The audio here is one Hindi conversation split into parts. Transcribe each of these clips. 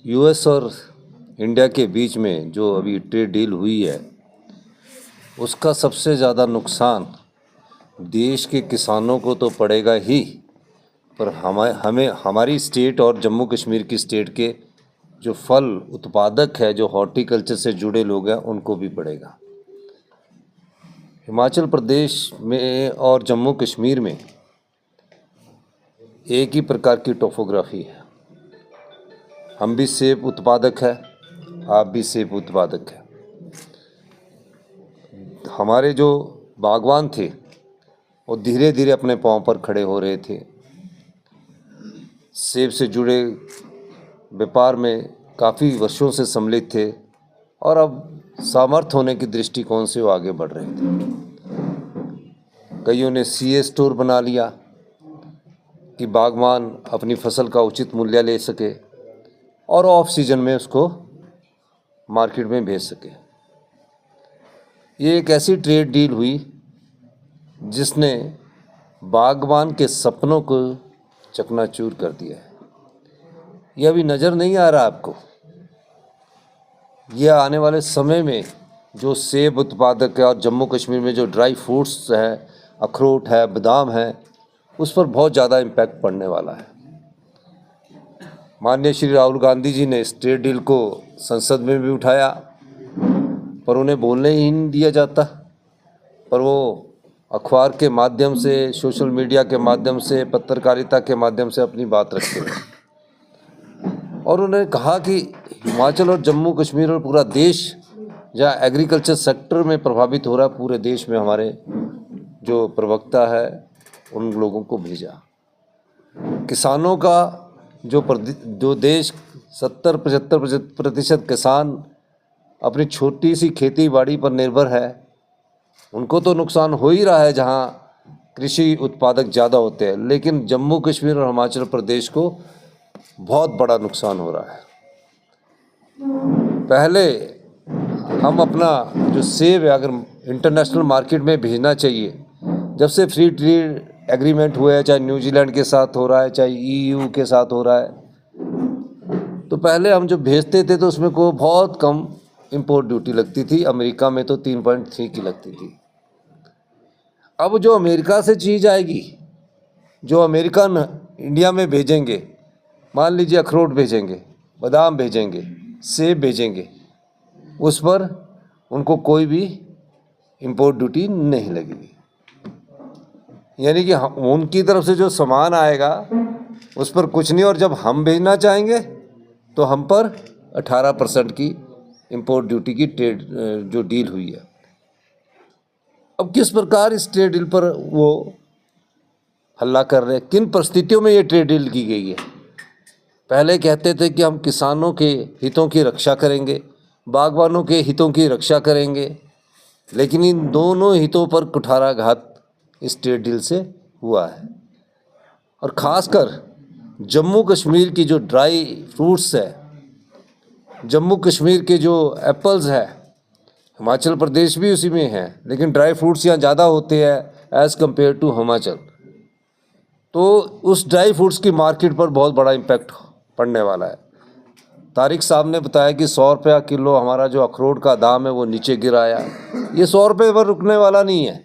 यूएस और इंडिया के बीच में जो अभी ट्रेड डील हुई है, उसका सबसे ज़्यादा नुकसान देश के किसानों को तो पड़ेगा ही, पर हमें हमारी स्टेट और जम्मू कश्मीर की स्टेट के जो फल उत्पादक है, जो हॉर्टिकल्चर से जुड़े लोग हैं, उनको भी पड़ेगा। हिमाचल प्रदेश में और जम्मू कश्मीर में एक ही प्रकार की टोपोग्राफी है। हम भी सेब उत्पादक है, आप भी सेब उत्पादक है। हमारे जो बागवान थे वो धीरे धीरे अपने पांव पर खड़े हो रहे थे। सेब से जुड़े व्यापार में काफ़ी वर्षों से सम्मिलित थे और अब सामर्थ्य होने की दृष्टिकोण से वो आगे बढ़ रहे थे। कईयों ने सीए स्टोर बना लिया कि बागवान अपनी फसल का उचित मूल्य ले सके और ऑफ सीजन में उसको मार्केट में भेज सके। ये एक ऐसी ट्रेड डील हुई जिसने बागवान के सपनों को चकनाचूर कर दिया है। यह अभी नज़र नहीं आ रहा आपको। यह आने वाले समय में जो सेब उत्पादक है और जम्मू कश्मीर में जो ड्राई फ्रूट्स है, अखरोट है, बादाम है, उस पर बहुत ज़्यादा इम्पैक्ट पड़ने वाला है। माननीय श्री राहुल गांधी जी ने इस ट्रेड डील को संसद में भी उठाया, पर उन्हें बोलने ही नहीं दिया जाता। पर वो अखबार के माध्यम से, सोशल मीडिया के माध्यम से, पत्रकारिता के माध्यम से अपनी बात रखते हैं। और उन्होंने कहा कि हिमाचल और जम्मू कश्मीर और पूरा देश जहाँ एग्रीकल्चर सेक्टर में प्रभावित हो रहा है, पूरे देश में हमारे जो प्रवक्ता है उन लोगों को भेजा। किसानों का जो देश 70-75% किसान अपनी छोटी सी खेती बाड़ी पर निर्भर है, उनको तो नुकसान हो ही रहा है जहाँ कृषि उत्पादक ज़्यादा होते हैं, लेकिन जम्मू कश्मीर और हिमाचल प्रदेश को बहुत बड़ा नुकसान हो रहा है। पहले हम अपना जो सेब है अगर इंटरनेशनल मार्केट में भेजना चाहिए, जब से फ्री ट्रेड एग्रीमेंट हुए हैं, चाहे न्यूजीलैंड के साथ हो रहा है, चाहे ईयू के साथ हो रहा है, तो पहले हम जो भेजते थे तो उसमें को बहुत कम इंपोर्ट ड्यूटी लगती थी। अमेरिका में तो 3.3 की लगती थी। अब जो अमेरिका से चीज़ आएगी, जो अमेरिकन इंडिया में भेजेंगे, मान लीजिए अखरोट भेजेंगे, बादाम भेजेंगे, सेब भेजेंगे, उस पर उनको कोई भी इंपोर्ट ड्यूटी नहीं लगेगी। यानी कि उनकी तरफ से जो सामान आएगा उस पर कुछ नहीं, और जब हम भेजना चाहेंगे तो हम पर 18% की इंपोर्ट ड्यूटी की ट्रेड जो डील हुई है। अब किस प्रकार इस ट्रेड डील पर वो हल्ला कर रहे हैं, किन परिस्थितियों में ये ट्रेड डील की गई है। पहले कहते थे कि हम किसानों के हितों की रक्षा करेंगे, बागवानों के हितों की रक्षा करेंगे, लेकिन इन दोनों हितों पर कुठाराघात इस ट्रेड डील से हुआ है। और ख़ासकर जम्मू कश्मीर की जो ड्राई फ्रूट्स है, जम्मू कश्मीर के जो एप्पल्स है, हिमाचल प्रदेश भी उसी में है, लेकिन ड्राई फ्रूट्स यहाँ ज़्यादा होते हैं एज़ कम्पेयर टू हिमाचल। तो उस ड्राई फ्रूट्स की मार्केट पर बहुत बड़ा इम्पैक्ट पड़ने वाला है। तारिक साहब ने बताया कि 100 रुपया किलो हमारा जो अखरोट का दाम है वो नीचे गिर आया। ये 100 रुपये पर रुकने वाला नहीं है,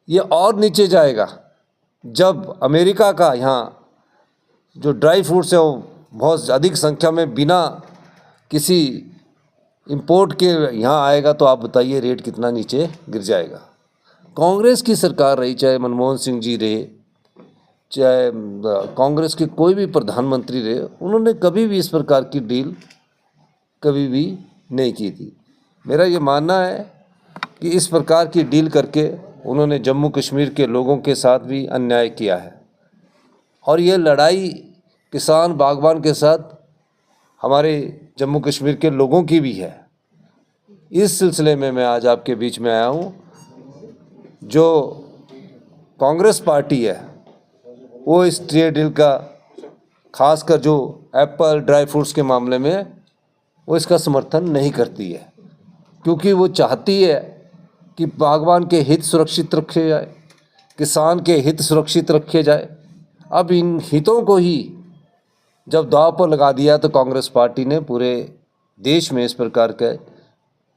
ये और नीचे जाएगा जब अमेरिका का यहाँ जो ड्राई फ्रूट्स है वो बहुत अधिक संख्या में बिना किसी इंपोर्ट के यहाँ आएगा, तो आप बताइए रेट कितना नीचे गिर जाएगा। कांग्रेस की सरकार रही, चाहे मनमोहन सिंह जी रहे, चाहे कांग्रेस के कोई भी प्रधानमंत्री रहे, उन्होंने कभी भी इस प्रकार की डील कभी भी नहीं की थी। मेरा ये मानना है कि इस प्रकार की डील करके उन्होंने जम्मू कश्मीर के लोगों के साथ भी अन्याय किया है। और ये लड़ाई किसान बागवान के साथ हमारे जम्मू कश्मीर के लोगों की भी है। इस सिलसिले में मैं आज आपके बीच में आया हूँ। जो कांग्रेस पार्टी है वो इस ट्रेड डील का, खासकर जो एप्पल ड्राई फ्रूट्स के मामले में, वो इसका समर्थन नहीं करती है, क्योंकि वो चाहती है कि बागवान के हित सुरक्षित रखे जाए, किसान के हित सुरक्षित रखे जाए। अब इन हितों को ही जब दांव पर लगा दिया तो कांग्रेस पार्टी ने पूरे देश में इस प्रकार के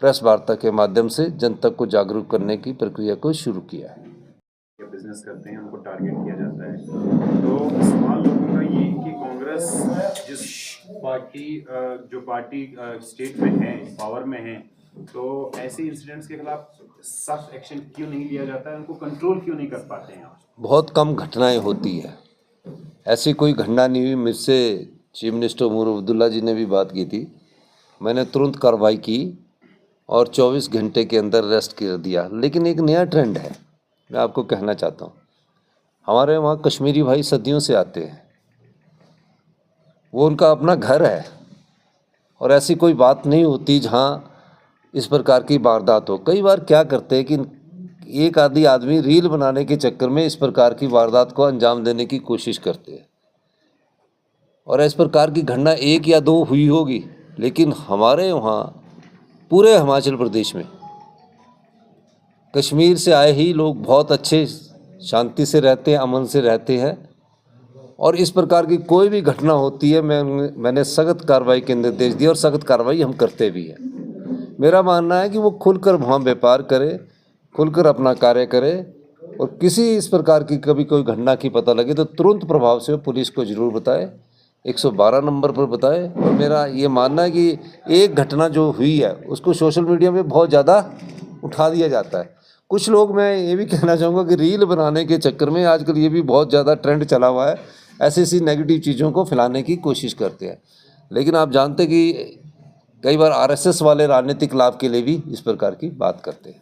प्रेस वार्ता के माध्यम से जनता को जागरूक करने की प्रक्रिया को शुरू किया है। बिजनेस करते हैं उनको टारगेट किया जाता है, तो सवाल लोगों का ये कि कांग्रेस जिस पार्टी स्टेट में है, पावर में है, तो ऐसे इंसिडेंट्स के खिलाफ सख्त एक्शन क्यों नहीं लिया जाता है, उनको कंट्रोल क्यों नहीं कर पाते हैं आप? बहुत कम घटनाएं होती है, ऐसी कोई घटना नहीं हुई। मुझसे चीफ मिनिस्टर उमर अब्दुल्ला जी ने भी बात की थी, मैंने तुरंत कार्रवाई की और 24 घंटे के अंदर अरेस्ट कर दिया। लेकिन एक नया ट्रेंड है, मैं आपको कहना चाहता हूँ, हमारे वहाँ कश्मीरी भाई सदियों से आते हैं, वो उनका अपना घर है और ऐसी कोई बात नहीं होती जहाँ इस प्रकार की वारदात हो। कई बार क्या करते हैं कि एक आदि आदमी रील बनाने के चक्कर में इस प्रकार की वारदात को अंजाम देने की कोशिश करते हैं, और इस प्रकार की घटना एक या दो हुई होगी, लेकिन हमारे वहाँ पूरे हिमाचल प्रदेश में कश्मीर से आए ही लोग बहुत अच्छे शांति से रहते हैं, अमन से रहते हैं, और इस प्रकार की कोई भी घटना होती है मैंने सख्त कार्रवाई के निर्देश दिए और सख्त कार्रवाई हम करते भी हैं। मेरा मानना है कि वो खुलकर वहाँ व्यापार करे, खुलकर अपना कार्य करे, और किसी इस प्रकार की कभी कोई घटना की पता लगे तो तुरंत प्रभाव से पुलिस को ज़रूर बताए, 112 नंबर पर बताए। और मेरा ये मानना है कि एक घटना जो हुई है उसको सोशल मीडिया में बहुत ज़्यादा उठा दिया जाता है। कुछ लोग, मैं ये भी कहना चाहूँगा कि रील बनाने के चक्कर में आजकल ये भी बहुत ज़्यादा ट्रेंड चला हुआ है, ऐसी नेगेटिव चीज़ों को फैलाने की कोशिश करते हैं। लेकिन आप जानते कि कई बार आरएसएस वाले राजनीतिक लाभ के लिए भी इस प्रकार की बात करते हैं।